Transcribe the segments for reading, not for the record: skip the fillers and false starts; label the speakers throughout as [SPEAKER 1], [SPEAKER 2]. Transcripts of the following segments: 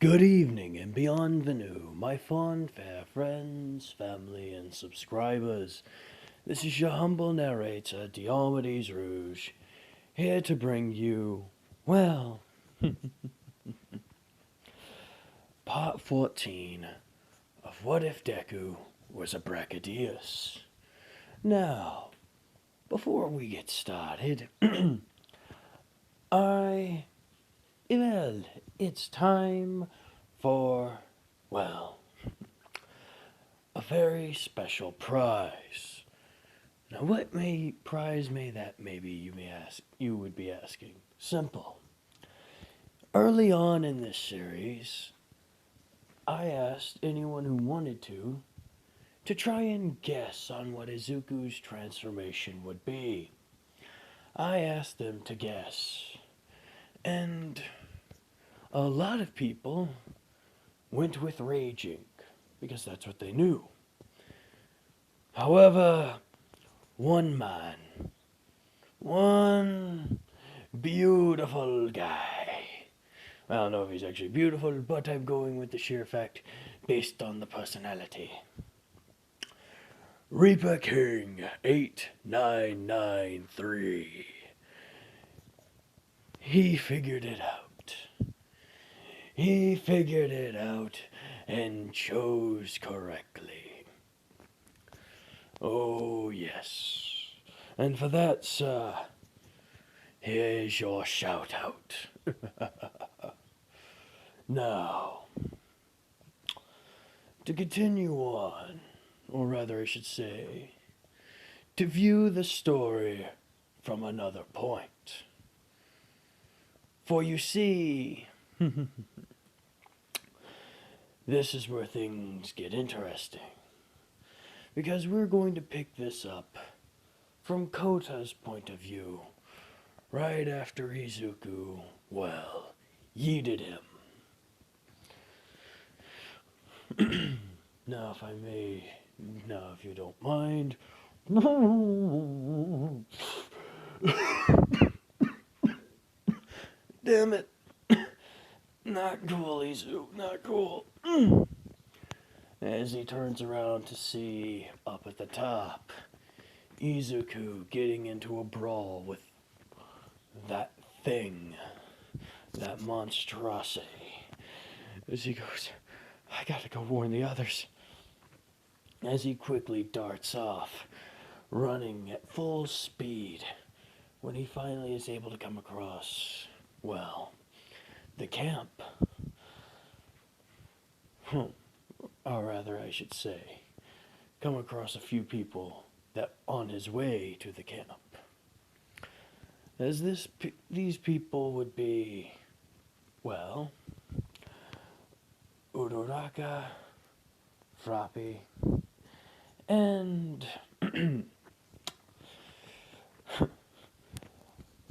[SPEAKER 1] Good evening and bienvenue, my fond fair friends, family, and subscribers. This is your humble narrator, Diomedes Rouge, here to bring you, well, part 14 of What If Deku Was a Brachidios. Now, before we get started, I, well, it's time for, well, a very special prize. Now, what prize may that maybe you would be asking? Simple. Early on in this series, I asked anyone who wanted to try and guess on what Izuku's transformation would be. I asked them to guess, and a lot of people went with raging because that's what they knew. However, one man, one beautiful guy. I don't know if he's actually beautiful, but I'm going with the sheer fact based on the personality. Reaper King 8993. He figured it out. He figured it out and chose correctly. Oh, yes. And for that, sir, here's your shout out. Now, to continue on, or rather I should say, to view the story from another point. For you see, this is where things get interesting. Because we're going to pick this up from Kota's point of view, right after Izuku, well, yeeted him. Now, if I may, now, if you don't mind. Damn it. Not cool, Izu, not cool. As he turns around to see up at the top, Izuku getting into a brawl with that thing, that monstrosity. As he goes, I gotta go warn the others. As he quickly darts off, running at full speed, when he finally is able to come across, well, the camp. Or rather, I should say, come across a few people that on his way to the camp. As these people would be, well, Uraraka, Frappi, and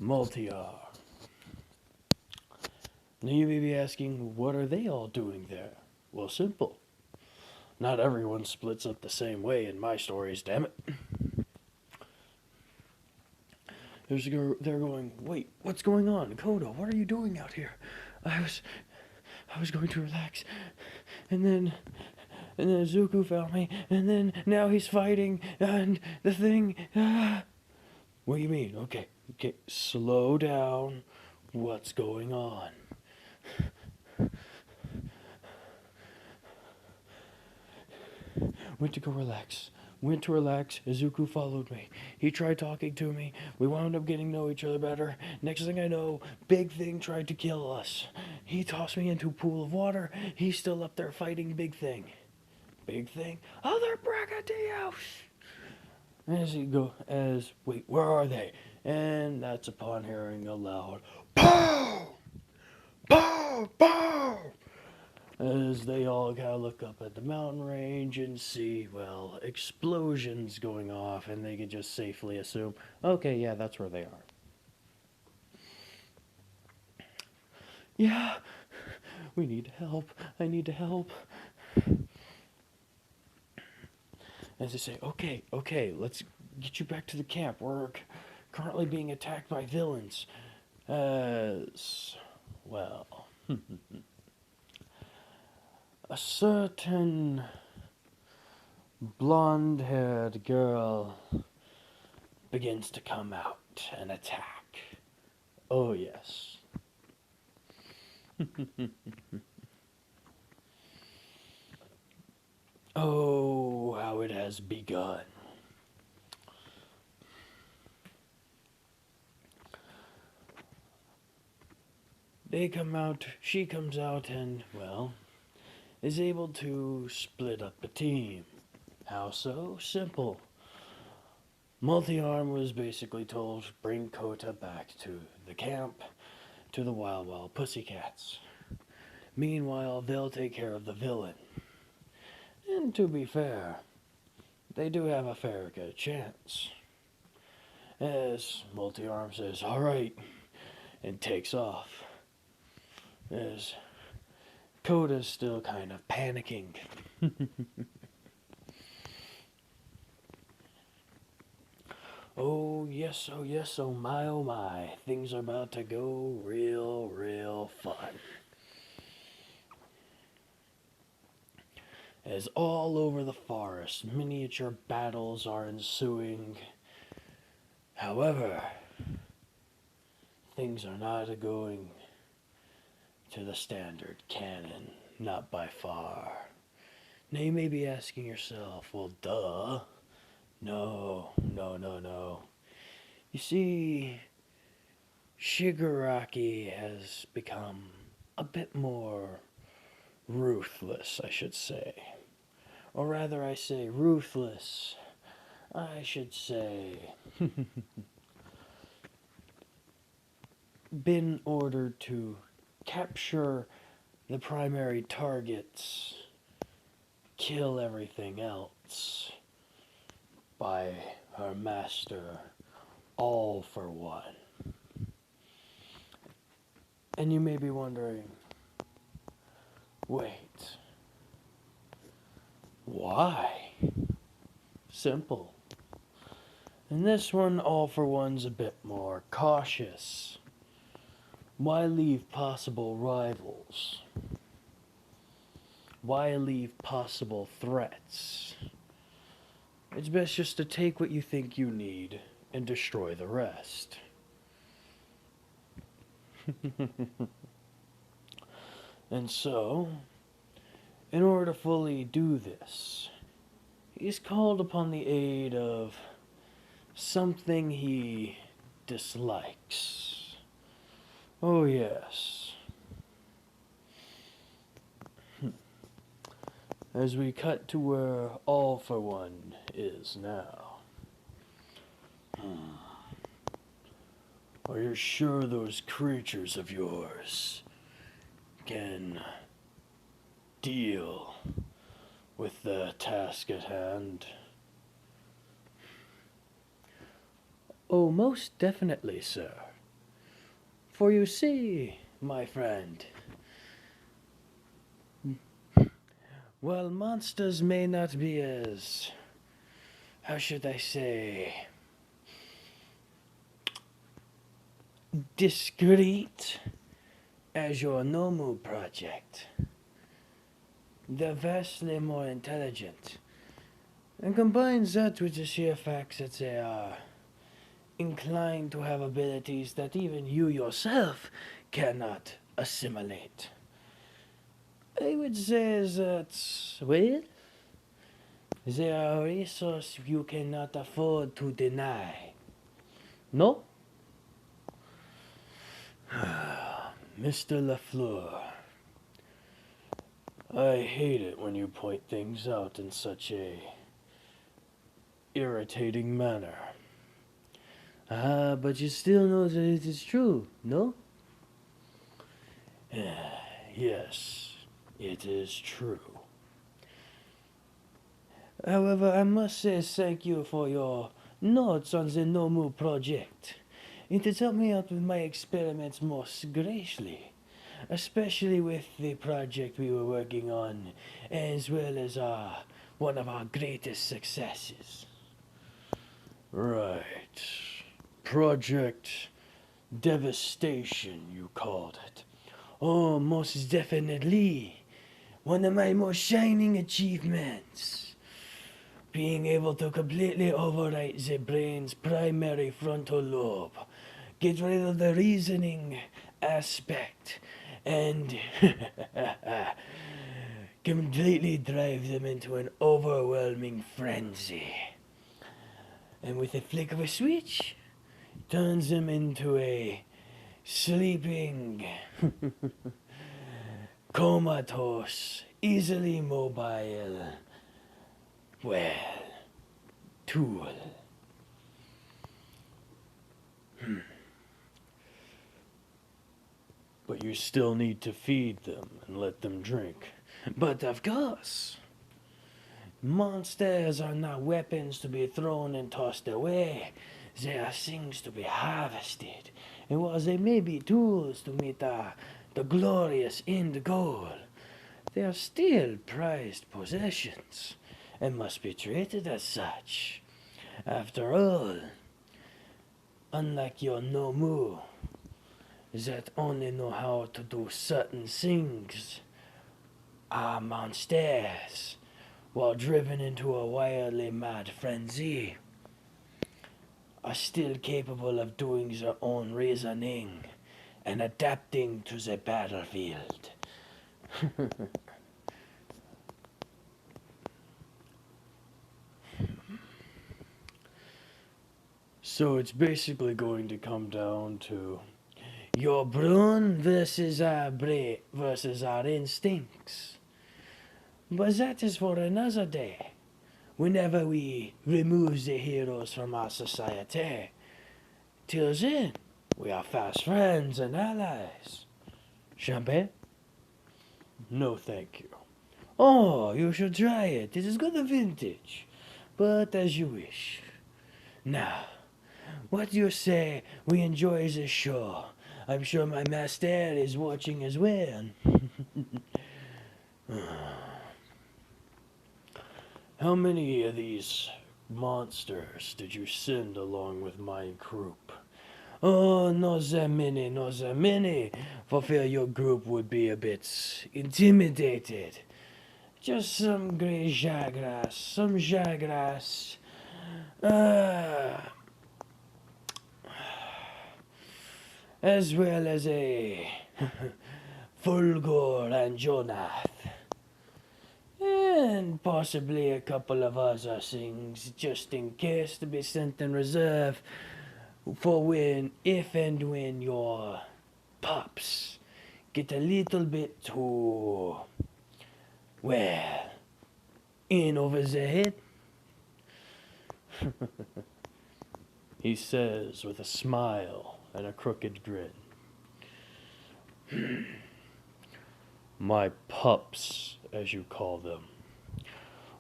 [SPEAKER 1] Multiar. Now you may be asking, what are they all doing there? Well, simple. Not everyone splits up the same way in my stories, damn it. They're going, wait, what's going on? Kodo, what are you doing out here? I was going to relax. And then Zuko found me, and then now he's fighting, and the thing, What do you mean? Okay, slow down. What's going on? Went to go relax. Went to relax. Izuku followed me. He tried talking to me. We wound up getting to know each other better. Next thing I know, Big Thing tried to kill us. He tossed me into a pool of water. He's still up there fighting Big Thing. Big Thing? Other Brachidios! Wait, where are they? And that's upon hearing a loud, POW! POW! POW! As they all kind of look up at the mountain range and see, well, explosions going off, and they can just safely assume, okay, yeah, that's where they are. Yeah, we need help. I need to help. As they say, okay, let's get you back to the camp. We're currently being attacked by villains. As well. a certain blonde-haired girl begins to come out and attack. Oh, yes. Oh, how it has begun. They come out, she comes out, and, well, is able to split up a team. How so? Simple. Multi-Arm was basically told, bring Kota back to the camp, to the Wild Wild Pussycats. Meanwhile, they'll take care of the villain. And to be fair, they do have a fair good chance. As Multi-Arm says, alright, and takes off. As Kota's still kind of panicking. Oh yes, oh my, things are about to go real fun. As all over the forest, miniature battles are ensuing. However, things are not going to the standard canon, not by far. Now you may be asking yourself, well, duh. No. You see, Shigaraki has become a bit more ruthless, I should say. Or rather, I say ruthless. I should say been ordered to capture the primary targets, kill everything else by her master, all for one. And you may be wondering, wait, why? Simple. And this one, all for one's a bit more cautious. Why leave possible rivals? Why leave possible threats? It's best just to take what you think you need and destroy the rest. And so, in order to fully do this, he's called upon the aid of something he dislikes. Oh, yes. As we cut to where All for One is now. Are you sure those creatures of yours can deal with the task at hand? Oh, most definitely, sir. For you see, my friend, while monsters may not be as, how should I say, discreet as your Nomu project, they're vastly more intelligent, and combines that with the sheer fact that they are inclined to have abilities that even you yourself cannot assimilate. I would say that, well, they are a resource you cannot afford to deny. No? Mr. Lafleur, I hate it when you point things out in such a irritating manner. But you still know that it is true, no? Yes, it is true. However, I must say thank you for your notes on the Nomu project. It has helped me out with my experiments most greatly, especially with the project we were working on, as well as one of our greatest successes. Right. Project Devastation, you called it. Oh, most definitely. one of my most shining achievements. Being able to completely overwrite the brain's primary frontal lobe. Get rid of the reasoning aspect and completely drive them into an overwhelming frenzy. And with a flick of a switch, turns them into a sleeping, comatose, easily mobile, well, tool. But you still need to feed them and let them drink. But of course, monsters are not weapons to be thrown and tossed away. They are things to be harvested. And while they may be tools to meet the glorious end goal, they are still prized possessions and must be treated as such. After all, unlike your Nomu, that only know how to do certain things, are monsters, while driven into a wildly mad frenzy, are still capable of doing their own reasoning and adapting to the battlefield. So it's basically going to come down to your brawn versus our brain versus our instincts. But that is for another day. Whenever we remove the heroes from our society. Till then, we are fast friends and allies. Champagne? No, thank you. Oh, you should try it. It is good vintage. But as you wish. Now, what do you say we enjoy this show? I'm sure my master is watching as well. How many of these monsters did you send along with my group? Oh, not that many, not that many. For fear your group would be a bit intimidated. Just some grey jagras, some jagras. As well as a Fulgor and Jonath. And possibly a couple of other things, just in case, to be sent in reserve for when, if and when your pups get a little bit too, well, in over the head. He says with a smile and a crooked grin. My pups, as you call them,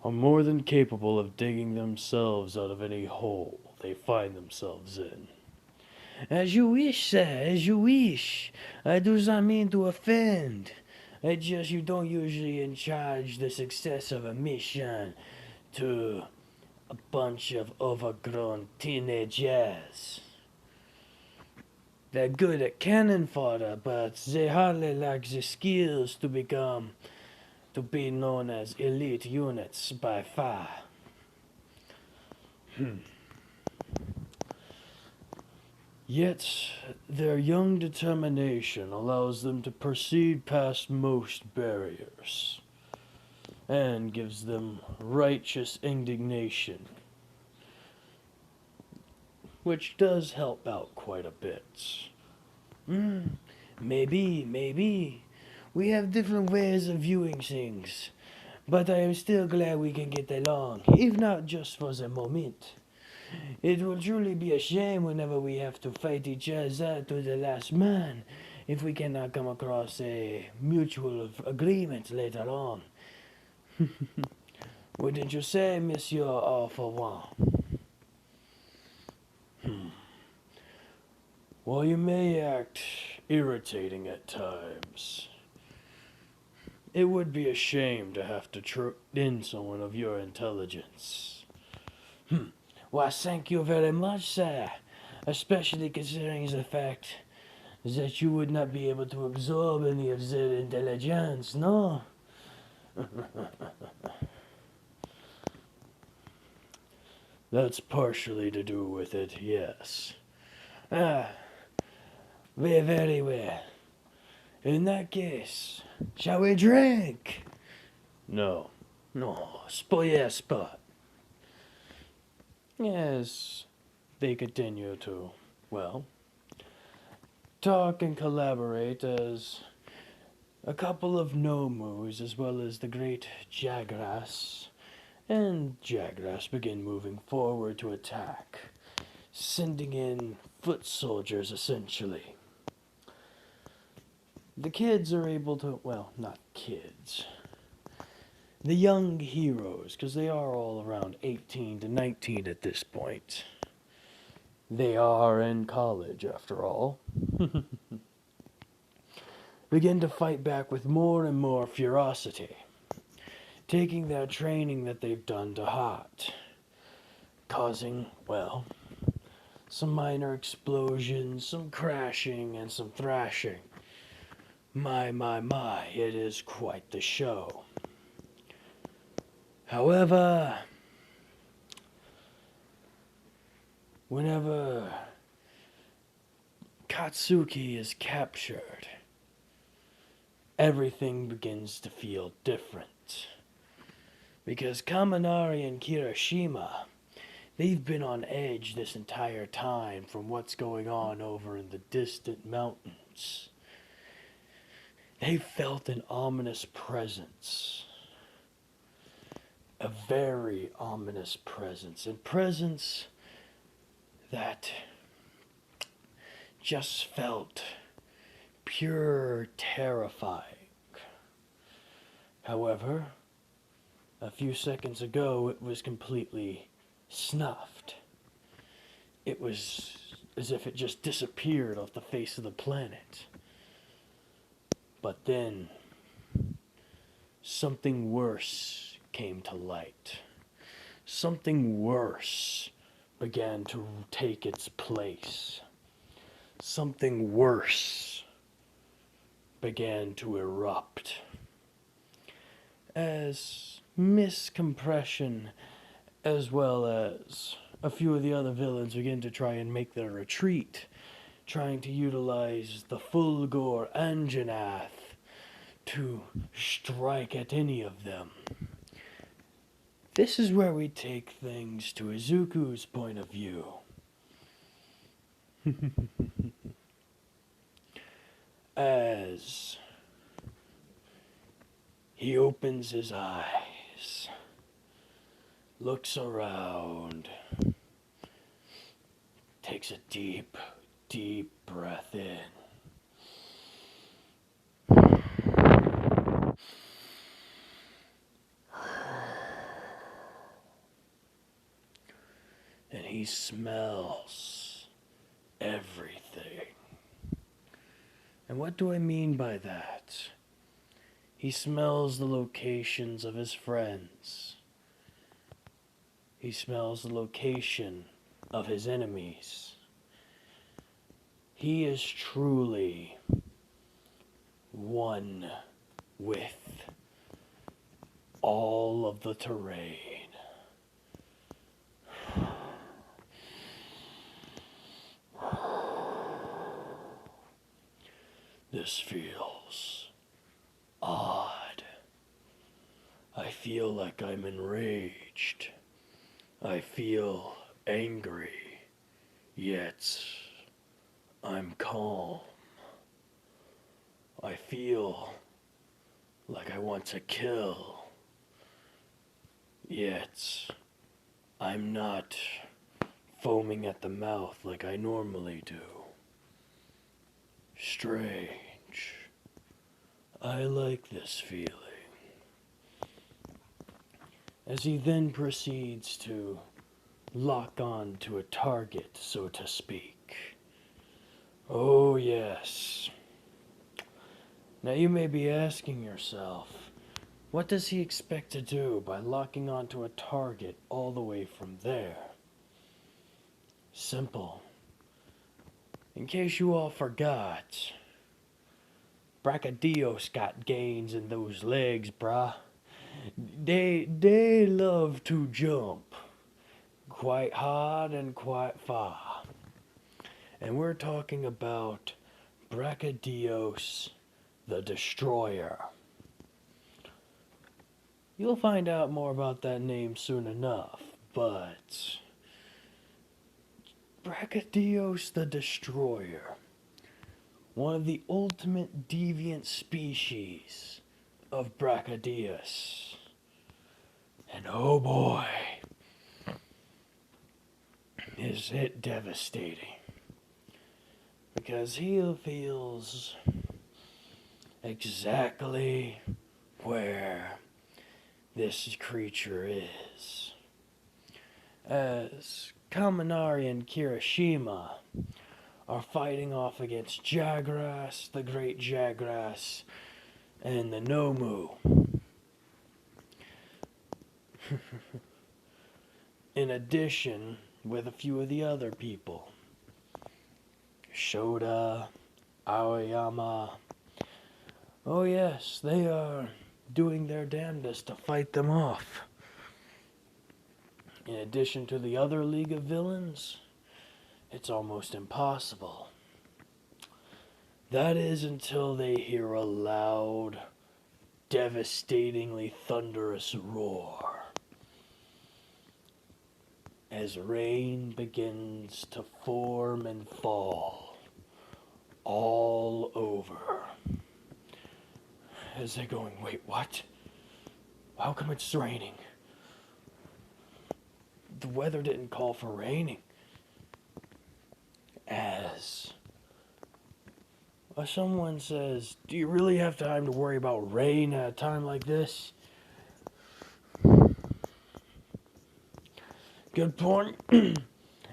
[SPEAKER 1] are more than capable of digging themselves out of any hole they find themselves in. As you wish, sir, as you wish. I do not mean to offend. It's just you don't usually in charge the success of a mission to a bunch of overgrown teenagers. They're good at cannon fodder, but they hardly lack the skills to be known as elite units by far. Yet, their young determination allows them to proceed past most barriers, and gives them righteous indignation, which does help out quite a bit. Maybe. We have different ways of viewing things, but I am still glad we can get along, if not just for the moment. It will truly be a shame whenever we have to fight each other to the last man if we cannot come across a mutual agreement later on. Wouldn't you say, Monsieur All for One? While you may act irritating at times, it would be a shame to have to trip in someone of your intelligence. Why, thank you very much, sir. Especially considering the fact that you would not be able to absorb any of their intelligence, no? That's partially to do with it, yes. Ah, very well. In that case, shall we drink? No. No, spoil spot. Yes, they continue to, well, talk and collaborate as a couple of Nomus, as well as the great Jagras, and Jagras begin moving forward to attack, sending in foot soldiers essentially. The kids are able to, well, not kids, the young heroes, because they are all around 18 to 19 at this point. They are in college, after all. Begin to fight back with more and more ferocity, taking that training that they've done to heart, causing, well, some minor explosions, some crashing, and some thrashing. My, it is quite the show. However, whenever Katsuki is captured, everything begins to feel different. Because Kaminari and Kirishima, they've been on edge this entire time from what's going on over in the distant mountains. They felt an ominous presence. A very ominous presence. A presence that just felt pure terrifying. However, a few seconds ago it was completely snuffed. It was as if it just disappeared off the face of the planet. But then, something worse came to light. Something worse began to take its place. Something worse began to erupt. As miscompression, as well as a few of the other villains begin to try and make their retreat, trying to utilize the Fulgor Anjanath to strike at any of them. This is where we take things to Izuku's point of view. As he opens his eyes, looks around, takes a deep, deep breath in. And he smells everything. And what do I mean by that? He smells the locations of his friends. He smells the location of his enemies. He is truly one with all of the terrain. This feels odd. I feel like I'm enraged. I feel angry, yet I'm calm. I feel like I want to kill, yet I'm not foaming at the mouth like I normally do. Strange. I like this feeling. As he then proceeds to lock on to a target, so to speak. Oh yes. Now you may be asking yourself, what does he expect to do by locking onto a target all the way from there? Simple. In case you all forgot, Brachidios got gains in those legs, brah. They love to jump quite hard and quite far. And we're talking about Brachidios the Destroyer. You'll find out more about that name soon enough, but Brachidios the Destroyer, one of the ultimate deviant species of Brachidios. And oh boy, is it devastating. Because he feels exactly where this creature is. As Kaminari and Kirishima are fighting off against Jagras, the Great Jagras, and the Nomu. In addition, with a few of the other people. Shoda, Aoyama. Oh yes, they are doing their damnedest to fight them off. In addition to the other League of Villains, it's almost impossible. That is until they hear a loud, devastatingly thunderous roar as rain begins to form and fall all over. As they're going, wait, what? How come it's raining? The weather didn't call for raining. As someone says, do you really have time to worry about rain at a time like this? Good point.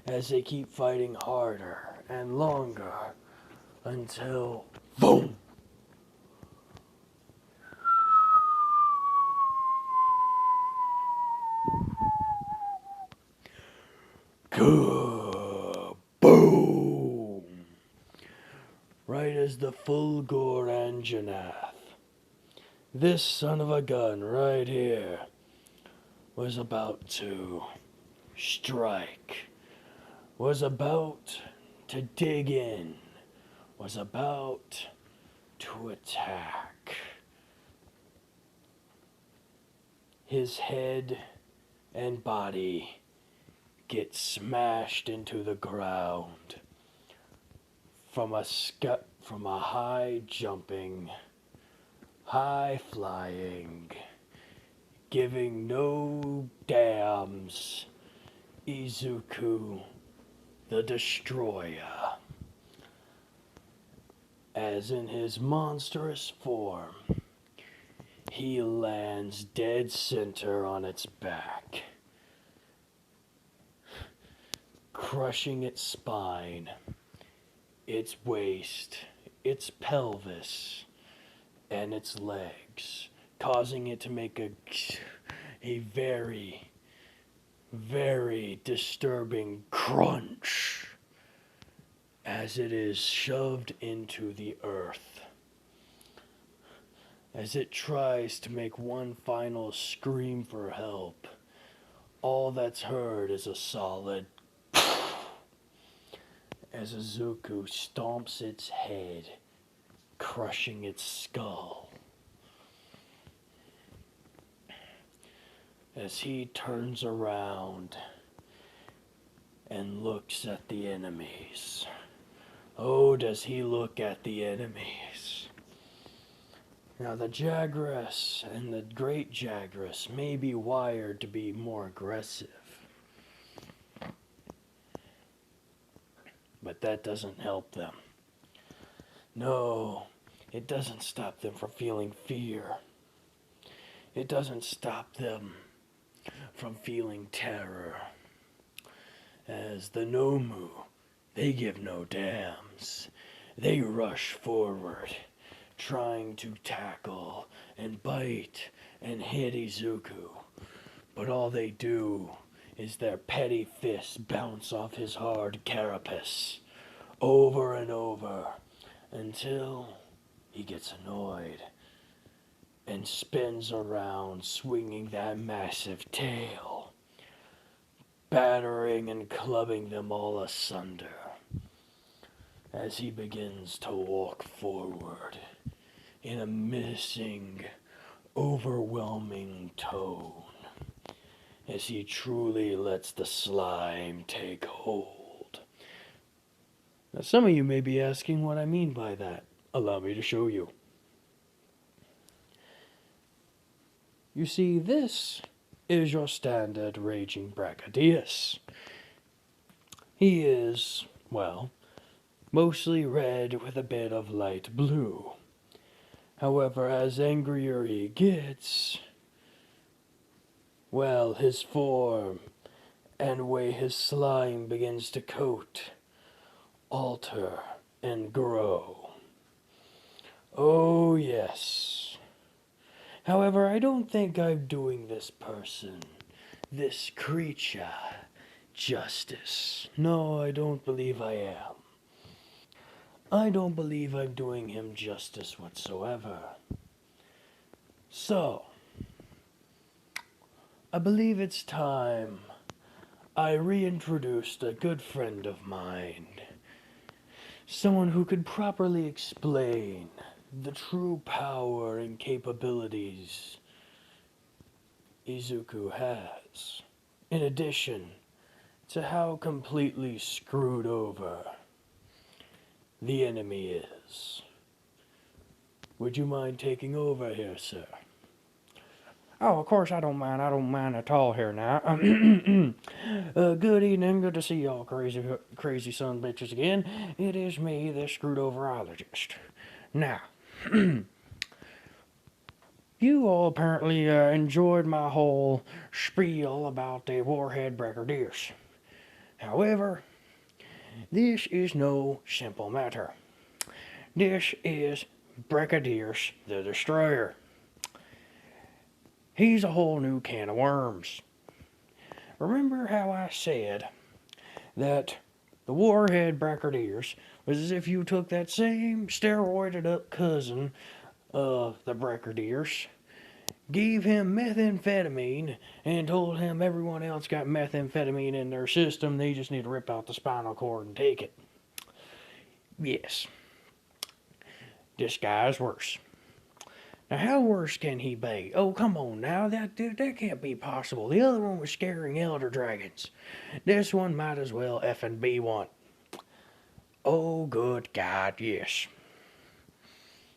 [SPEAKER 1] As they keep fighting harder and longer until boom! Kaboom! Right as the Fulgor Anjanath, this son of a gun right here, was about to strike, was about to dig in, was about to attack. His head and body get smashed into the ground from a high jumping, high flying, giving no damns Izuku the Destroyer, as in his monstrous form he lands dead center on its back, crushing its spine, its waist, its pelvis, and its legs, causing it to make a very, very disturbing crunch as it is shoved into the earth. As it tries to make one final scream for help, all that's heard is a solid as Izuku stomps its head, crushing its skull. As he turns around and looks at the enemies. Oh, does he look at the enemies. Now the Jagras and the Great Jagras may be wired to be more aggressive. But that doesn't help them. No, it doesn't stop them from feeling fear. It doesn't stop them from feeling terror. As the Nomu, they give no damns. They rush forward, trying to tackle and bite and hit Izuku. But all they do is their petty fists bounce off his hard carapace over and over until he gets annoyed and spins around, swinging that massive tail, battering and clubbing them all asunder as he begins to walk forward in a menacing, overwhelming tone as he truly lets the slime take hold. Now, some of you may be asking what I mean by that. Allow me to show you. You see, this is your standard raging Brachidios. He is, well, mostly red with a bit of light blue. However, as angrier he gets, well, his form and way his slime begins to coat, alter, and grow. Oh, yes. However, I don't think I'm doing this person, this creature, justice. No, I don't believe I am. I don't believe I'm doing him justice whatsoever. So, I believe it's time I reintroduced a good friend of mine. Someone who could properly explain the true power and capabilities Izuku has. In addition to how completely screwed over the enemy is. Would you mind taking over here, sir? Oh, of course I don't mind. I don't mind at all here now. Good evening. Good to see y'all crazy son bitches again. It is me, the screwed overologist. Now, you all apparently enjoyed my whole spiel about the Warhead Brachidios. However, this is no simple matter. This is Brachidios the Destroyer. He's a whole new can of worms. Remember how I said that the Warhead Brachidios was as if you took that same steroided up cousin of the Brachidios, gave him methamphetamine, and told him everyone else got methamphetamine in their system, they just need to rip out the spinal cord and take it. Yes. This guy's worse. Now, how worse can he be? Oh, come on now, that can't be possible. The other one was scaring elder dragons. This one might as well effing be one. Oh, good God, yes.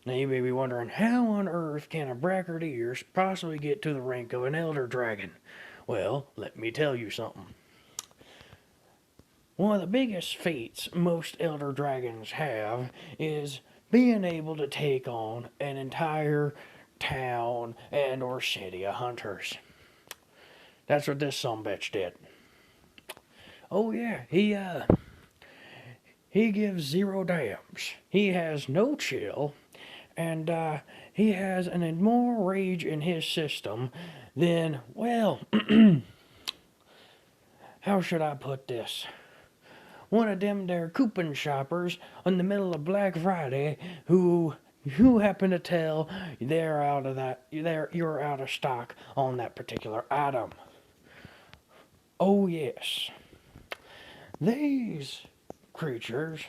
[SPEAKER 1] Now, you may be wondering, how on earth can a Brachidios possibly get to the rank of an elder dragon? Well, let me tell you something. One of the biggest feats most elder dragons have is being able to take on an entire town and or city of hunters. That's what this sumbitch did. Oh yeah, he gives zero damns. He has no chill, and he has more rage in his system than, well, how should I put this? One of them there coupon shoppers in the middle of Black Friday who happen to tell you're out of stock on that particular item. Oh yes. These creatures,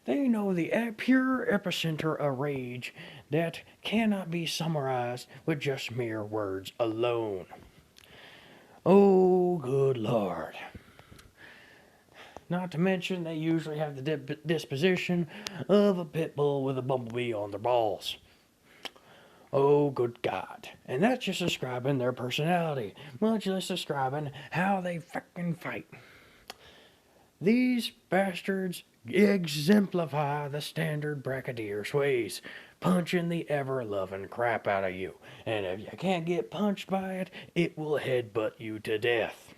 [SPEAKER 1] they know the pure epicenter of rage that cannot be summarized with just mere words alone. Oh, good Lord. Not to mention, they usually have the disposition of a pit bull with a bumblebee on their balls. Oh, good God. And that's just describing their personality, much less describing how they fucking fight. These bastards exemplify the standard Brachidios ways, punching the ever-loving crap out of you. And if you can't get punched by it, it will headbutt you to death.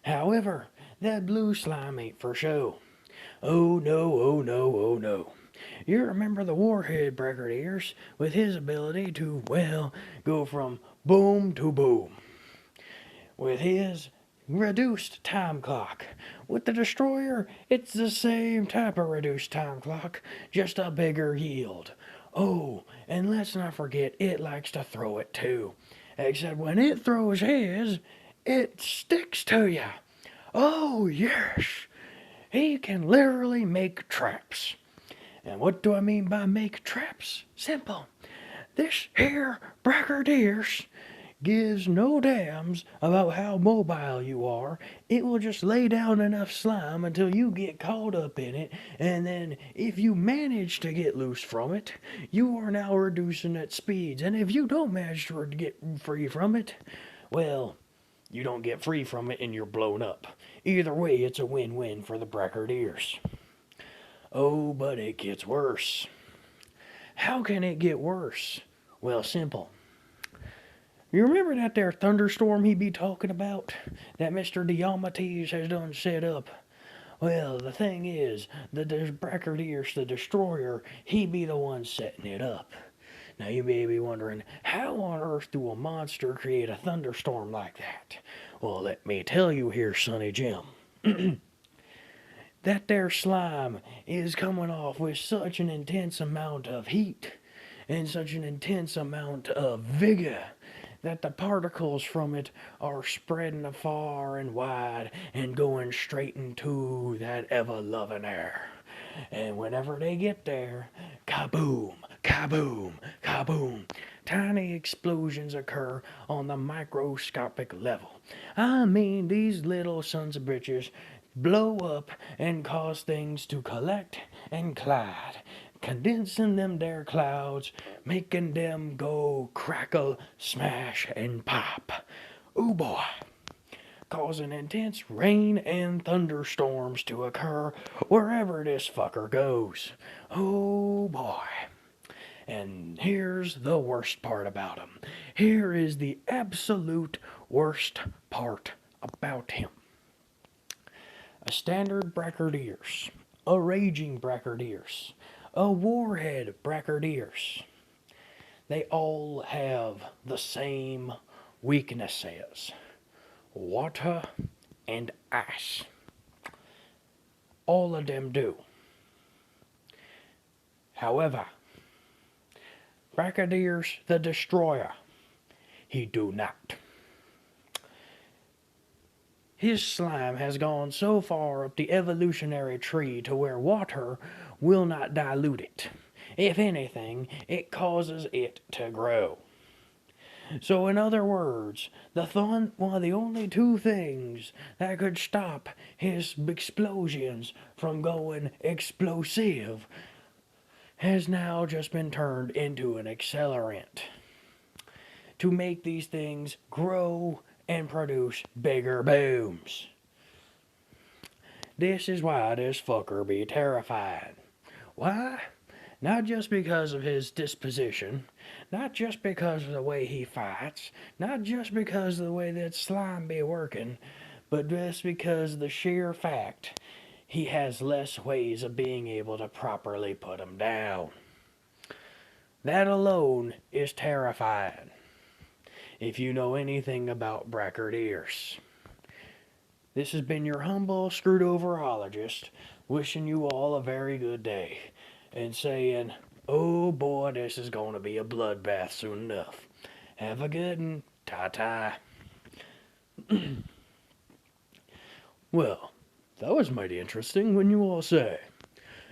[SPEAKER 1] However, that blue slime ain't for show. Oh no, oh no, oh no. You remember the Warhead Brachidios with his ability to, well, go from boom to boom. With his reduced time clock. With the Destroyer, it's the same type of reduced time clock, just a bigger yield. Oh, and let's not forget it likes to throw it too. Except when it throws his, it sticks to you. Oh, yes. He can literally make traps. And what do I mean by make traps? Simple. This here Brachidios gives no damns about how mobile you are. It will just lay down enough slime until you get caught up in it, and then if you manage to get loose from it, you are now reducing its speeds. And if you don't manage to get free from it, well, you don't get free from it and you're blown up. Either way, it's a win-win for the Brachidios. Oh, but it gets worse. How can it get worse? Well, simple. You remember that there thunderstorm he be talking about? That Mr. Diamates has done set up? Well, the thing is, the Brachidios, the destroyer, he be the one setting it up. Now you may be wondering, how on earth do a monster create a thunderstorm like that? Well, let me tell you here, Sonny Jim. That there slime is coming off with such an intense amount of heat and such an intense amount of vigor that the particles from it are spreading far and wide and going straight into that ever-loving air. And whenever they get there, kaboom, kaboom, kaboom. Tiny explosions occur on the microscopic level. I mean, these little sons of bitches blow up and cause things to collect and collide, condensing them there clouds, making them go crackle, smash, and pop. Ooh boy. Causing intense rain and thunderstorms to occur wherever this fucker goes. Oh boy. And here's the worst part about him. Here is the absolute worst part about him. A standard Brachidios, a raging Brachidios, a warhead Brachidios. They all have the same weaknesses: water and ice. All of them do. However, Brachidios the Destroyer, he do not. His slime has gone so far up the evolutionary tree to where water will not dilute it. If anything, it causes it to grow. So in other words, one of the only two things that could stop his explosions from going explosive has now just been turned into an accelerant to make these things grow and produce bigger booms. This is why this fucker be terrified. Why? Not just because of his disposition, not just because of the way he fights, not just because of the way that slime be working, but just because of the sheer fact he has less ways of being able to properly put him down. That alone is terrifying. If you know anything about Brachidios. This has been your humble screwed overologist, wishing you all a very good day, and saying, oh boy, this is going to be a bloodbath soon enough. Have a good one. Ta-ta. Well, that was mighty interesting, wouldn't you all say?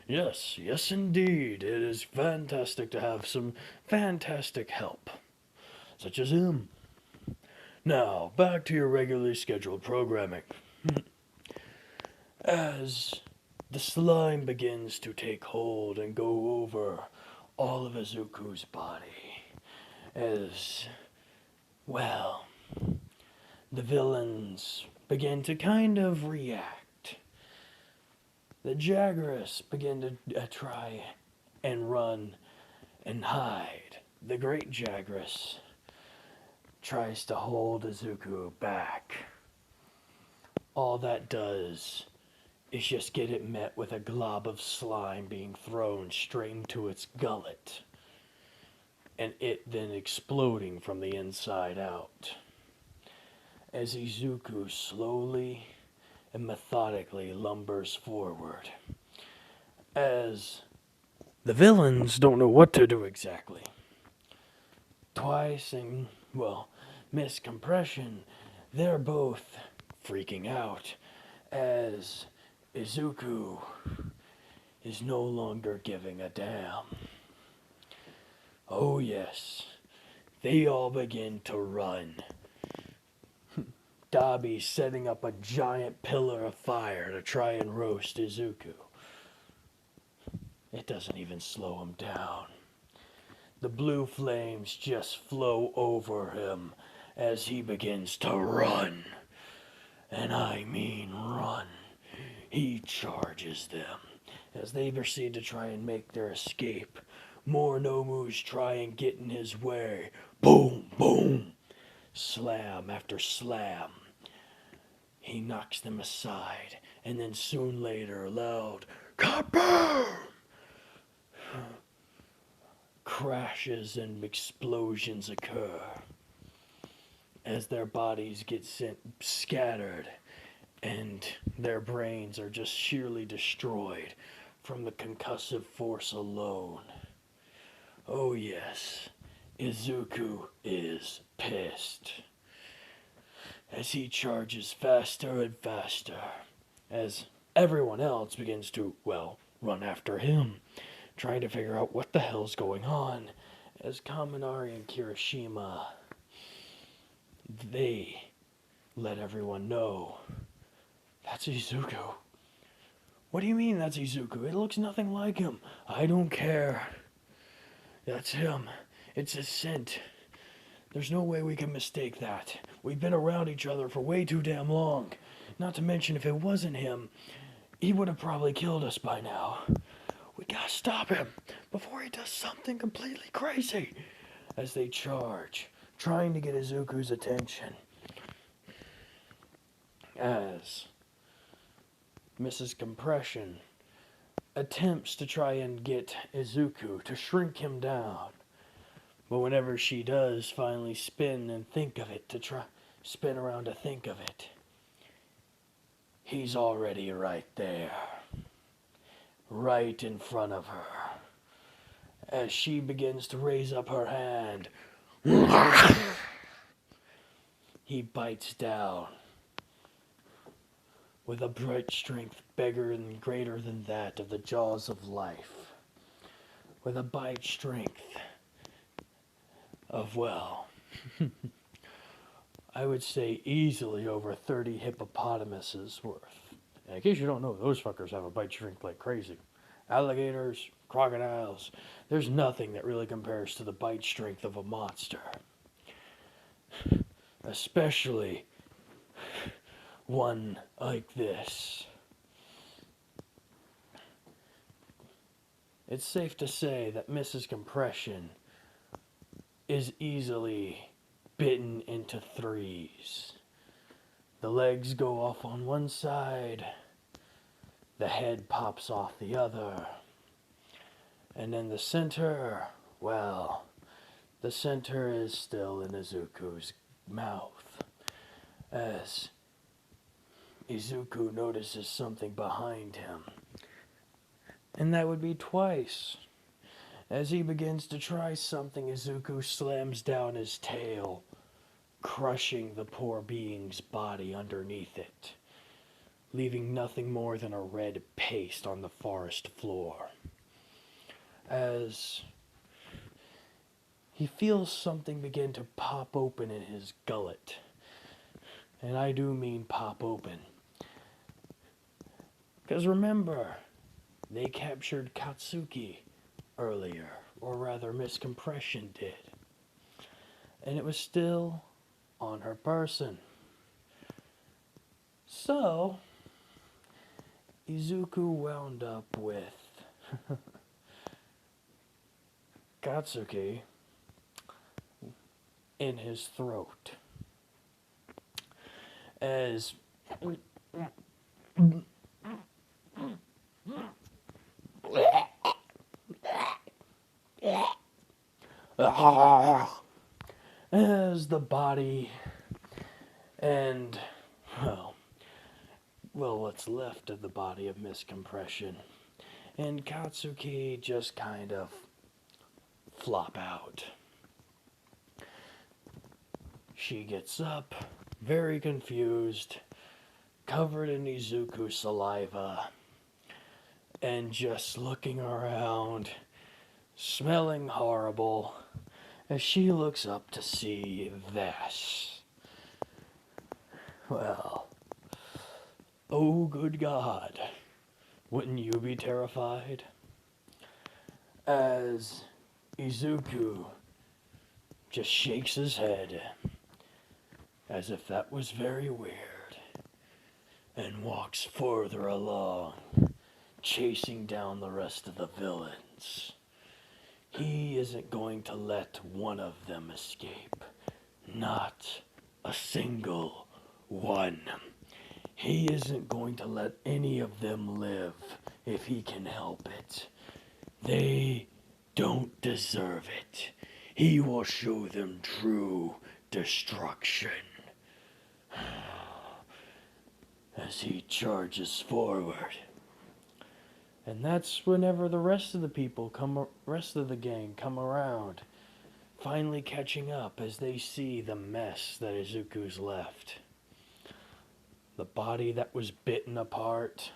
[SPEAKER 1] Yes, yes indeed. It is fantastic to have some fantastic help, such as him. Now, back to your regularly scheduled programming. As the slime begins to take hold and go over all of Izuku's body, as, well, the villains begin to kind of react. The Jagras begin to try and run and hide. The great Jagras tries to hold Izuku back. All that does is just get it met with a glob of slime being thrown straight into its gullet, and it then exploding from the inside out. As Izuku slowly and methodically lumbers forward, as the villains don't know what to do exactly. Twice and, well, Miss Compression, they're both freaking out as Izuku is no longer giving a damn. Oh, yes, they all begin to run. Dabi's setting up a giant pillar of fire to try and roast Izuku. It doesn't even slow him down. The blue flames just flow over him as he begins to run. And I mean run. He charges them as they proceed to try and make their escape. More Nomus try and get in his way. Boom, boom. Slam after slam. He knocks them aside, and then soon later, a loud kaboom! Crashes and explosions occur as their bodies get scattered and their brains are just sheerly destroyed from the concussive force alone. Oh yes, Izuku is pissed as he charges faster and faster as everyone else begins to, well, run after him, trying to figure out what the hell's going on, as Kaminari and Kirishima, they let everyone know, that's Izuku. What do you mean that's Izuku? It looks nothing like him. I don't care. That's him. It's his scent. There's no way we can mistake that. We've been around each other for way too damn long. Not to mention, if it wasn't him, he would have probably killed us by now. We gotta stop him before he does something completely crazy. As they charge, trying to get Izuku's attention. As Mrs. Compression attempts to try and get Izuku to shrink him down. But whenever she does finally spin around to think of it, he's already right there. Right in front of her. As she begins to raise up her hand, he bites down with a bright strength bigger and greater than that of the jaws of life. With a bite strength of, well, I would say easily over 30 hippopotamuses worth. And in case you don't know, those fuckers have a bite strength like crazy. Alligators, crocodiles, there's nothing that really compares to the bite strength of a monster. Especially one like this. It's safe to say that Mrs. Compression is easily bitten into threes. The legs go off on one side, the head pops off the other, and then the center, well, the center is still in Izuku's mouth, as Izuku notices something behind him, and that would be twice. As he begins to try something, Izuku slams down his tail, crushing the poor being's body underneath it, leaving nothing more than a red paste on the forest floor. As he feels something begin to pop open in his gullet. And I do mean pop open. Because remember, they captured Katsuki earlier, or rather Miss Compression did. And it was still on her person. So, Izuku wound up with Katsuki in his throat. As the body and, well, what's left of the body of Miss Compression and Katsuki just kind of flop out. She gets up, very confused, covered in Izuku saliva, and just looking around, smelling horrible, as she looks up to see this. Well, oh good God, wouldn't you be terrified? As Izuku just shakes his head as if that was very weird and walks further along, chasing down the rest of the villains. He isn't going to let one of them escape. Not a single one. He isn't going to let any of them live if he can help it. They don't deserve it. He will show them true destruction. As he charges forward. And that's whenever the rest of the gang come around, finally catching up as they see the mess that Izuku's left. The body that was bitten apart,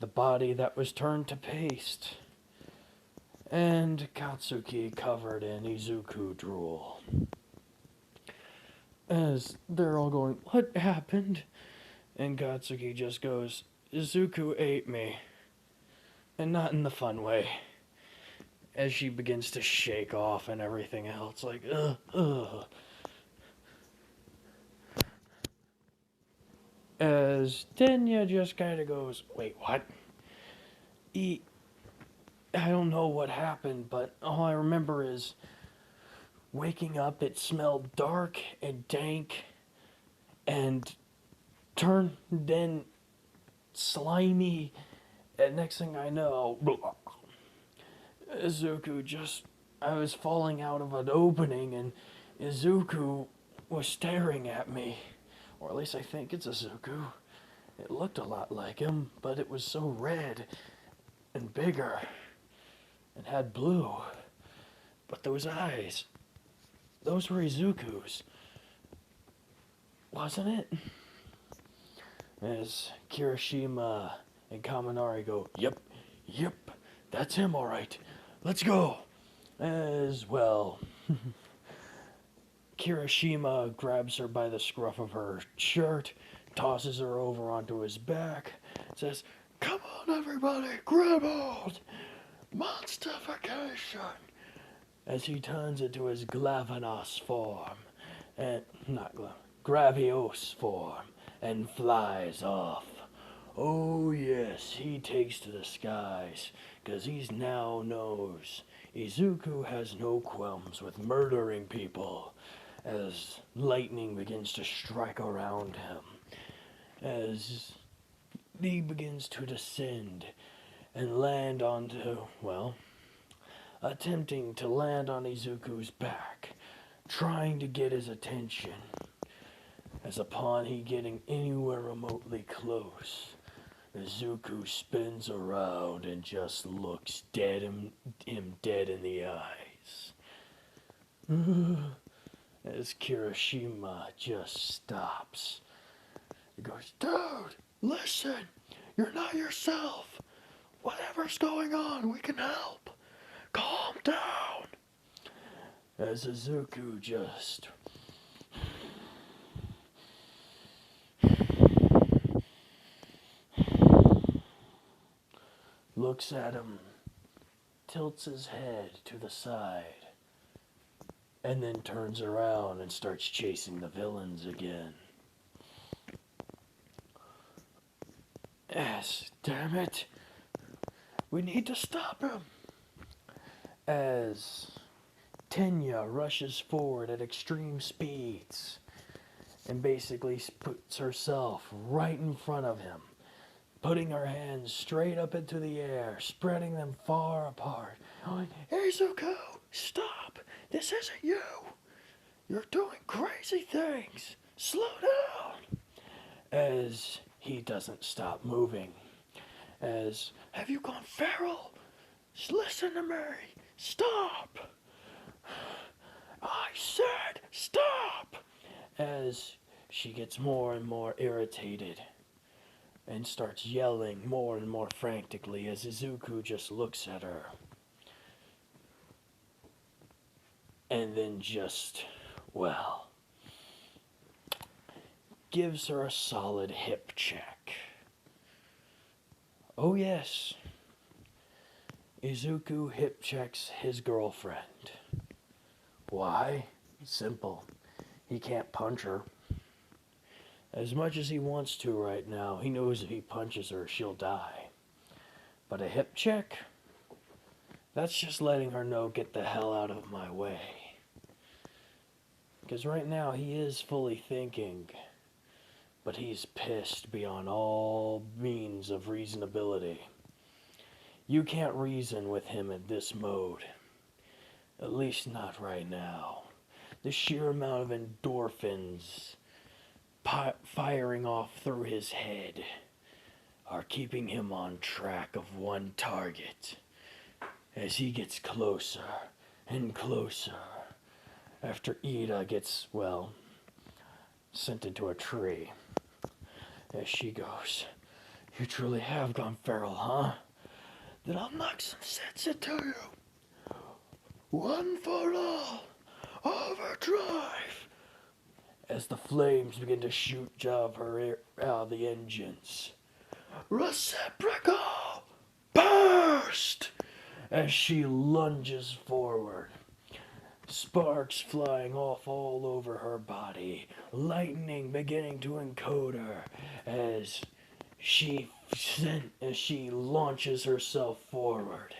[SPEAKER 1] the body that was turned to paste, and Katsuki covered in Izuku drool. As they're all going, "What happened?" And Katsuki just goes, "Izuku ate me." And not in the fun way. As she begins to shake off and everything else, like, ugh. As Tenya just kind of goes, "Wait, what?" I don't know what happened, but all I remember is waking up, it smelled dark and dank and turned then slimy, and next thing I know, Izuku just, I was falling out of an opening and Izuku was staring at me. Or at least I think it's Izuku. It looked a lot like him, but it was so red and bigger and had blue. But those eyes, those were Izuku's. Wasn't it? As Kirishima and Kaminari go, yep, that's him all right. Let's go. As well, Kirishima grabs her by the scruff of her shirt, tosses her over onto his back, says, "Come on everybody, grab hold! Monstification!" As he turns into his Glavanos form, and Gravios form, and flies off. Oh yes, he takes to the skies, 'cause he now knows Izuku has no qualms with murdering people, as lightning begins to strike around him, as he begins to descend and land onto, attempting to land on Izuku's back, trying to get his attention, as upon he getting anywhere remotely close, Izuku spins around and just looks him dead in the eyes. As Kirishima just stops. He goes, "Dude, listen, you're not yourself. Whatever's going on, we can help. Calm down." As Izuku just looks at him, tilts his head to the side, and then turns around and starts chasing the villains again. Yes, damn it. We need to stop him. As Tenya rushes forward at extreme speeds and basically puts herself right in front of him, putting her hands straight up into the air, spreading them far apart. Going, "Izuku, stop! This isn't you! You're doing crazy things! Slow down!" As he doesn't stop moving. as, have you gone feral? Listen to me. Stop. I said stop. As she gets more and more irritated and starts yelling more and more frantically as Izuku just looks at her. And then just, well, gives her a solid hip check. Oh yes, Izuku hip checks his girlfriend. Why? Simple. He can't punch her. As much as he wants to right now, he knows if he punches her, she'll die. But a hip check? That's just letting her know, get the hell out of my way. Because right now he is fully thinking, but he's pissed beyond all means of reasonability. You can't reason with him in this mode. At least not right now. The sheer amount of endorphins firing off through his head are keeping him on track of one target as he gets closer and closer after Ida gets, well, sent into a tree. As she goes, you truly have gone feral, huh? Then I'll knock some sense into you. One for all, overdrive! As the flames begin to shoot out of the engines. Reciprocal burst! As she lunges forward. Sparks flying off all over her body. Lightning beginning to encode her as she launches herself forward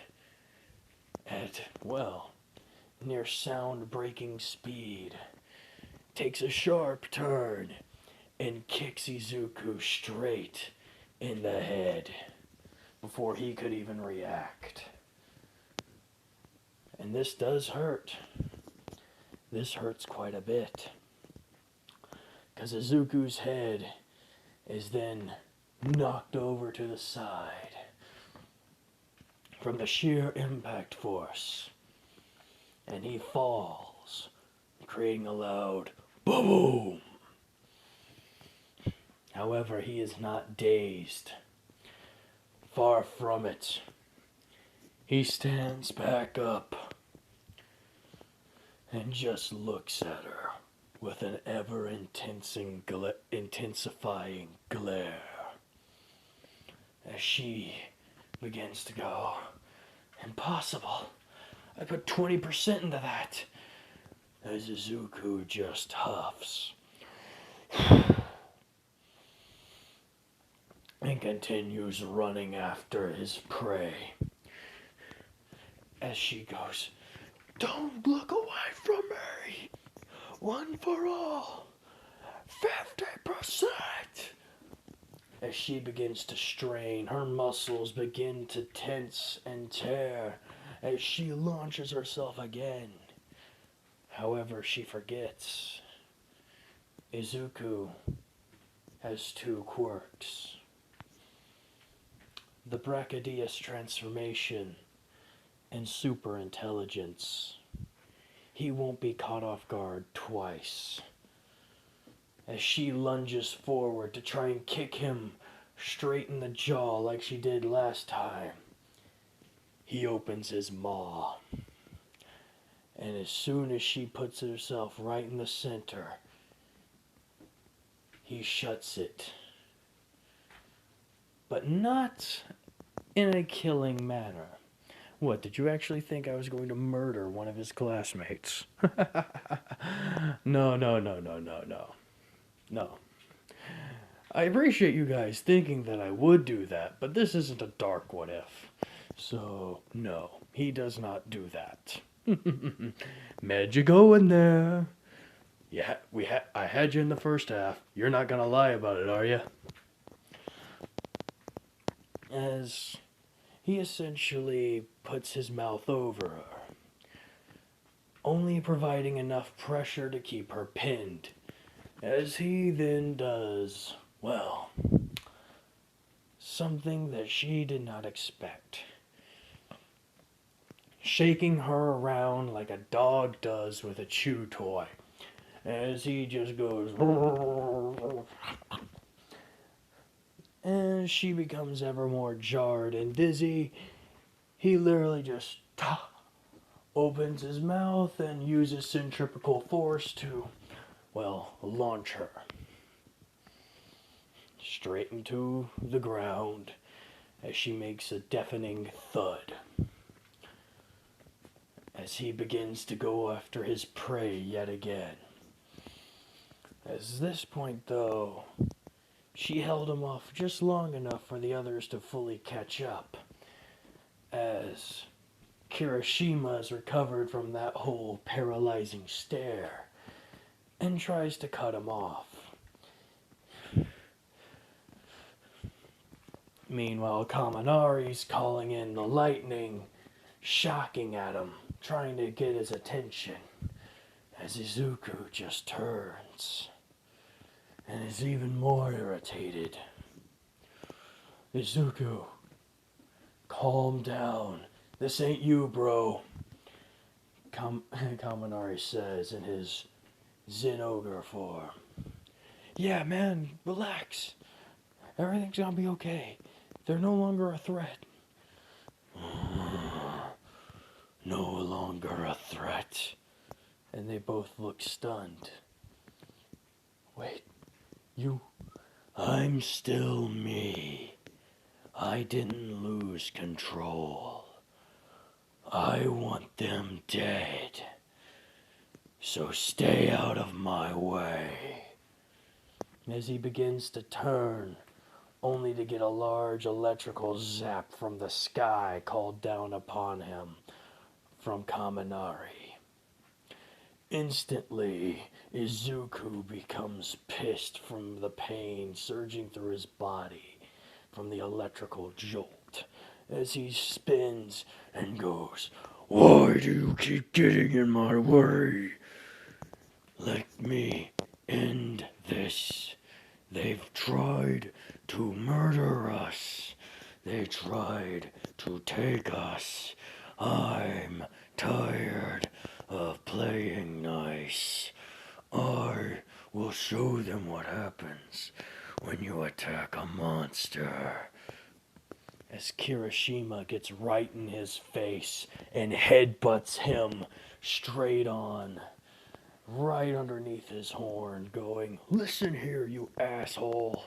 [SPEAKER 1] at, well, near sound-breaking speed. Takes a sharp turn and kicks Izuku straight in the head before he could even react. And this does hurt. This hurts quite a bit. Because Izuku's head is then knocked over to the side from the sheer impact force. And he falls, creating a loud boom. However, he is not dazed. Far from it. He stands back up and just looks at her with an ever-intensifying glare as she begins to go, impossible. I put 20% into that. As Izuku just huffs and continues running after his prey. As she goes, don't look away from me. One for all. 50%. As she begins to strain, her muscles begin to tense and tear as she launches herself again. However, she forgets. Izuku has two quirks. The Brachidios transformation and super intelligence. He won't be caught off guard twice. As she lunges forward to try and kick him straight in the jaw like she did last time, he opens his maw. And as soon as she puts herself right in the center, he shuts it. But not in a killing manner. What, did you actually think I was going to murder one of his classmates? No. No. I appreciate you guys thinking that I would do that, but this isn't a dark what if. So, no, he does not do that. Mad you going there? Yeah, I had you in the first half. You're not gonna lie about it, are you? As he essentially puts his mouth over her, only providing enough pressure to keep her pinned, as he then does, well, something that she did not expect, shaking her around like a dog does with a chew toy, as he just goes, and she becomes ever more jarred and dizzy. He literally just opens his mouth and uses centripetal force to, well, launch her straight into the ground as she makes a deafening thud. As he begins to go after his prey yet again. At this point, though, she held him off just long enough for the others to fully catch up, as Kirishima is recovered from that whole paralyzing stare and tries to cut him off. Meanwhile, Kaminari's calling in the lightning, shocking at him, trying to get his attention, as Izuku just turns and is even more irritated. Izuku, calm down. This ain't you, bro. Kaminari says in his Zen ogre form. Yeah, man, relax. Everything's gonna be okay. They're no longer a threat. No longer a threat. And they both look stunned. Wait, you... I'm still me. I didn't lose control. I want them dead. So stay out of my way. As he begins to turn, only to get a large electrical zap from the sky called down upon him from Kaminari. Instantly, Izuku becomes pissed from the pain surging through his body from the electrical jolt as he spins and goes, "Why do you keep getting in my way? Let me end this. They've tried to murder us. They tried to take us. I'm tired of playing nice. I will show them what happens when you attack a monster." As Kirishima gets right in his face and headbutts him straight on, right underneath his horn, going, "Listen here, you asshole."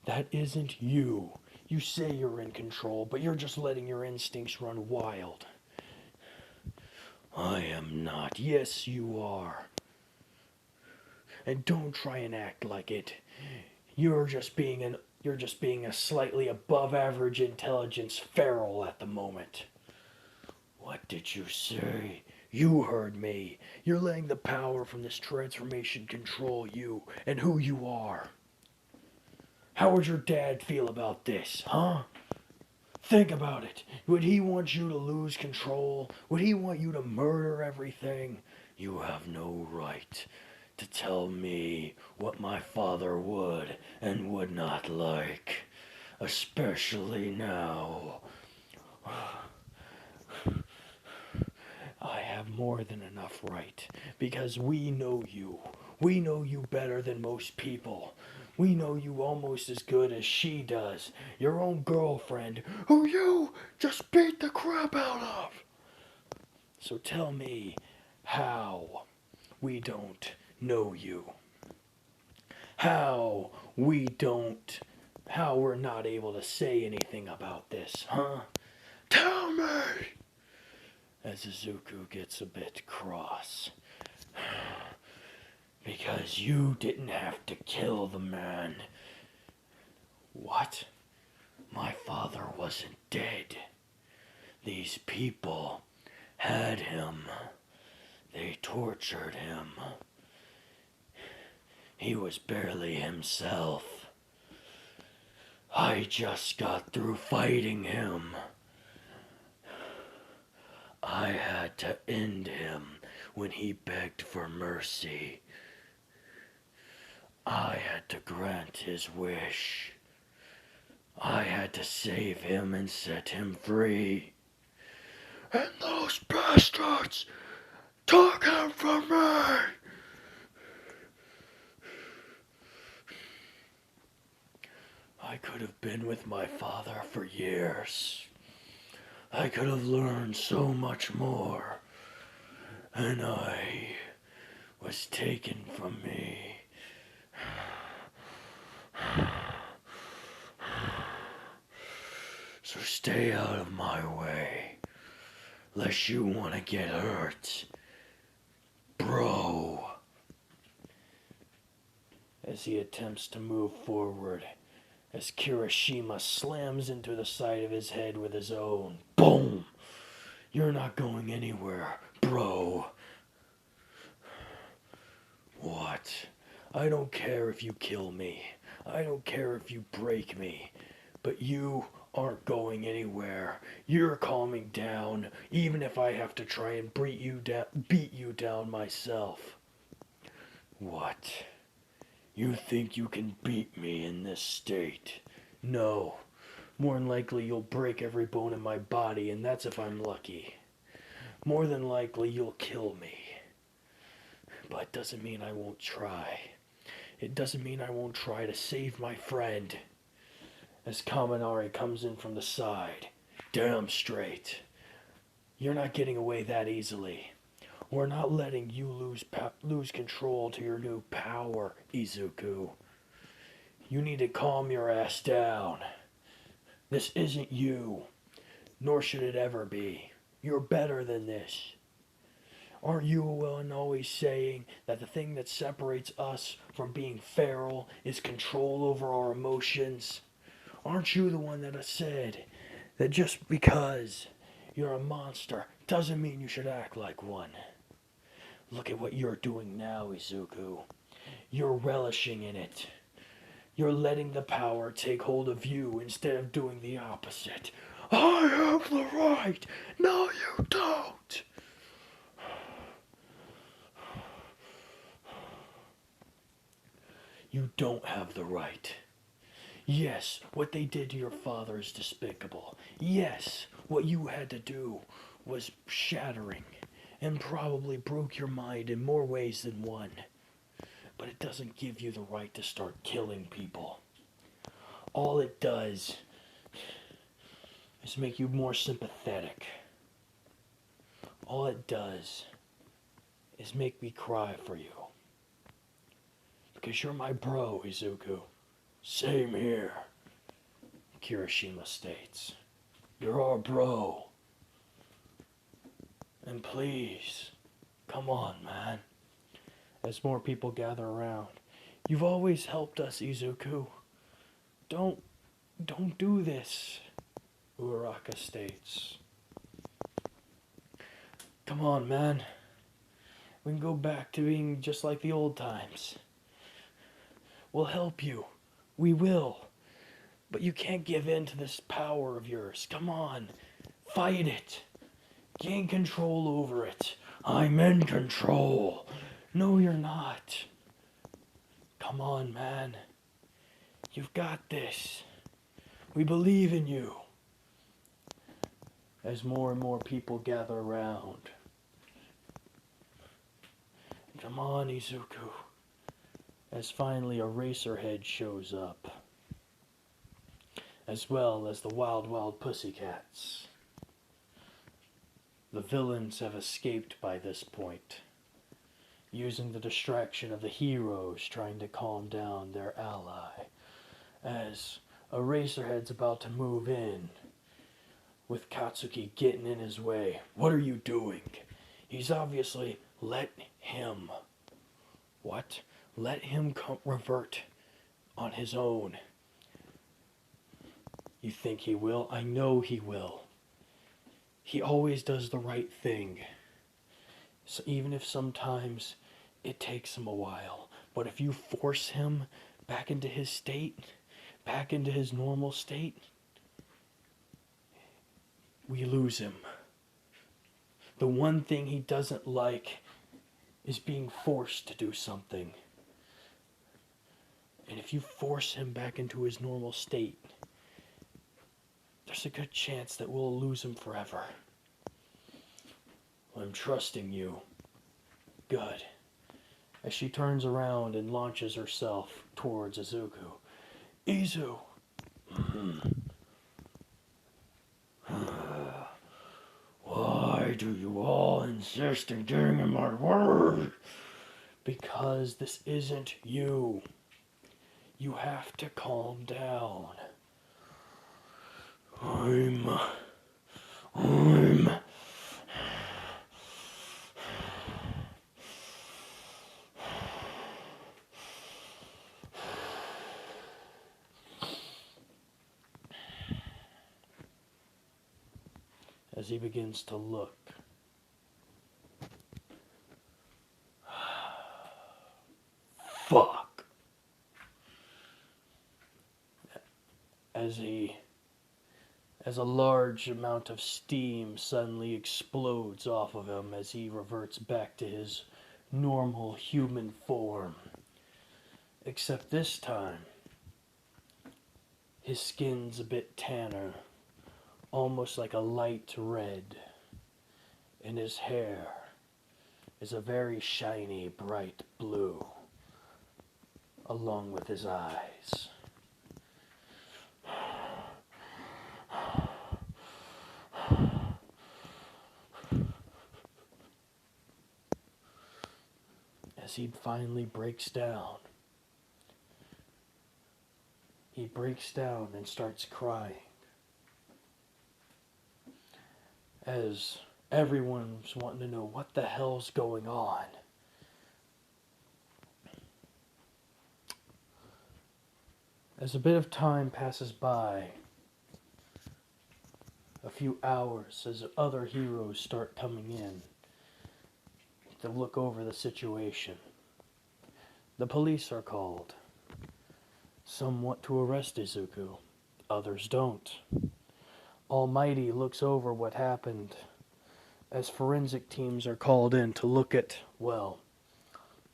[SPEAKER 1] That isn't you. You say you're in control, but you're just letting your instincts run wild. I am not. Yes, you are. And don't try and act like it. You're just being a slightly above average intelligence feral at the moment. What did you say? You heard me. You're letting the power from this transformation control you and who you are. How would your dad feel about this, huh? Think about it. Would he want you to lose control? Would he want you to murder everything? You have no right to tell me what my father would and would not like, especially now. I have more than enough right, because we know you. We know you better than most people. We know you almost as good as she does, your own girlfriend, who you just beat the crap out of. So tell me how we don't know you. How we're not able to say anything about this, huh? Tell me! As Izuku gets a bit cross. Because you didn't have to kill the man. What? My father wasn't dead. These people had him. They tortured him. He was barely himself. I just got through fighting him. I had to end him when he begged for mercy. I had to grant his wish. I had to save him and set him free. And those bastards took him from me! I could have been with my father for years. I could have learned so much more. And I was taken from me. So stay out of my way, lest you want to get hurt, bro. As he attempts to move forward, as Kirishima slams into the side of his head with his own. Boom! You're not going anywhere, bro. What? I don't care if you kill me. I don't care if you break me. But you aren't going anywhere. You're calming down, even if I have to try and beat you down myself. What? You think you can beat me in this state? No. More than likely you'll break every bone in my body, and that's if I'm lucky. More than likely you'll kill me. But it doesn't mean I won't try. It doesn't mean I won't try to save my friend. As Kaminari comes in from the side, damn straight. You're not getting away that easily. We're not letting you lose control to your new power, Izuku. You need to calm your ass down. This isn't you, nor should it ever be. You're better than this. Aren't you one always saying that the thing that separates us from being feral is control over our emotions? Aren't you the one that has said that just because you're a monster doesn't mean you should act like one? Look at what you're doing now, Izuku. You're relishing in it. You're letting the power take hold of you instead of doing the opposite. I have the right. No, you don't. You don't have the right. Yes, what they did to your father is despicable. Yes, what you had to do was shattering and probably broke your mind in more ways than one. But it doesn't give you the right to start killing people. All it does is make you more sympathetic. All it does is make me cry for you. Because you're my bro, Izuku. Same here, Kirishima states. You're our bro. And please, come on, man. As more people gather around. You've always helped us, Izuku. Don't do this, Uraraka states. Come on, man. We can go back to being just like the old times. We'll help you. We will. But you can't give in to this power of yours. Come on. Fight it. Gain control over it. I'm in control. No, you're not. Come on, man. You've got this. We believe in you. As more and more people gather around. Come on, Izuku. As finally a Racerhead shows up. As well as the Wild Wild Pussycats. The villains have escaped by this point, using the distraction of the heroes trying to calm down their ally, as Eraserhead's about to move in, with Katsuki getting in his way. What are you doing? He's obviously let him. What? Let him revert on his own. You think he will? I know he will. He always does the right thing. So even if sometimes it takes him a while. But if you force him back into his state, back into his normal state, we lose him. The one thing he doesn't like is being forced to do something. And if you force him back into his normal state, there's a good chance that we'll lose him forever. I'm trusting you. Good. As she turns around and launches herself towards Izuku. Izu! Why do you all insist on getting in my way? Because this isn't you. You have to calm down. I'm... As he begins to look. Fuck! As a large amount of steam suddenly explodes off of him as he reverts back to his normal human form. Except this time, his skin's a bit tanner, almost like a light red, and his hair is a very shiny, bright blue, along with his eyes. As he finally breaks down, he breaks down and starts crying. As everyone's wanting to know what the hell's going on. As a bit of time passes by, a few hours as other heroes start coming in to look over the situation. The police are called. Some want to arrest Izuku, others don't. Almighty looks over what happened as forensic teams are called in to look at, well,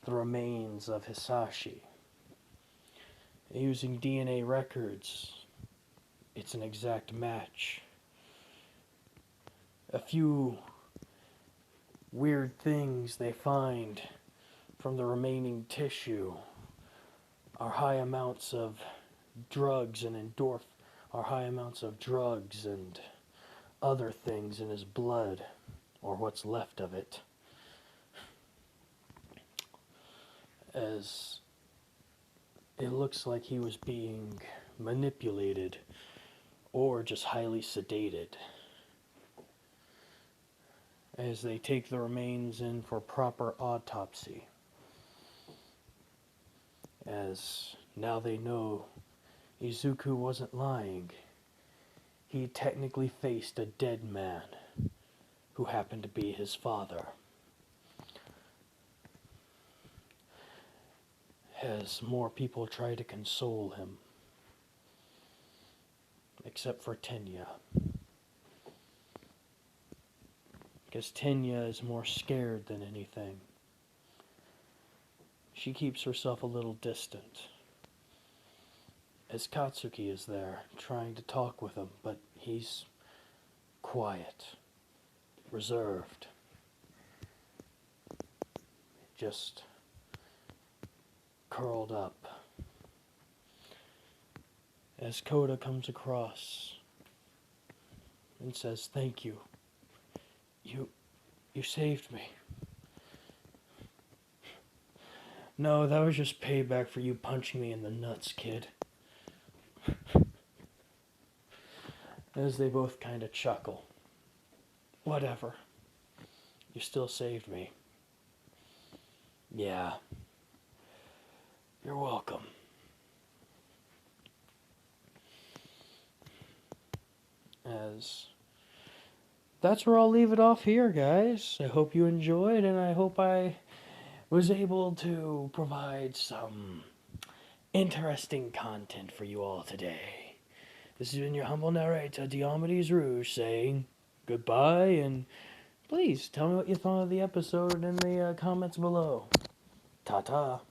[SPEAKER 1] the remains of Hisashi. Using DNA records, it's an exact match. A few weird things they find from the remaining tissue are high amounts of drugs and other things in his blood, or what's left of it. As it looks like he was being manipulated or just highly sedated. As they take the remains in for proper autopsy. As now they know Izuku wasn't lying. He technically faced a dead man who happened to be his father. As more people try to console him. Except for Tenya. Because Tenya is more scared than anything. She keeps herself a little distant. As Katsuki is there, trying to talk with him, but he's quiet, reserved. Just curled up. As Koda comes across and says, "Thank you. You saved me." "No, that was just payback for you punching me in the nuts, kid." As they both kind of chuckle. "Whatever. You still saved me." "Yeah. You're welcome." As that's where I'll leave it off here, guys. I hope you enjoyed, and I hope I was able to provide some interesting content for you all today. This has been your humble narrator, Diomedes Rouge, saying goodbye, and please tell me what you thought of the episode in the comments below. Ta-ta.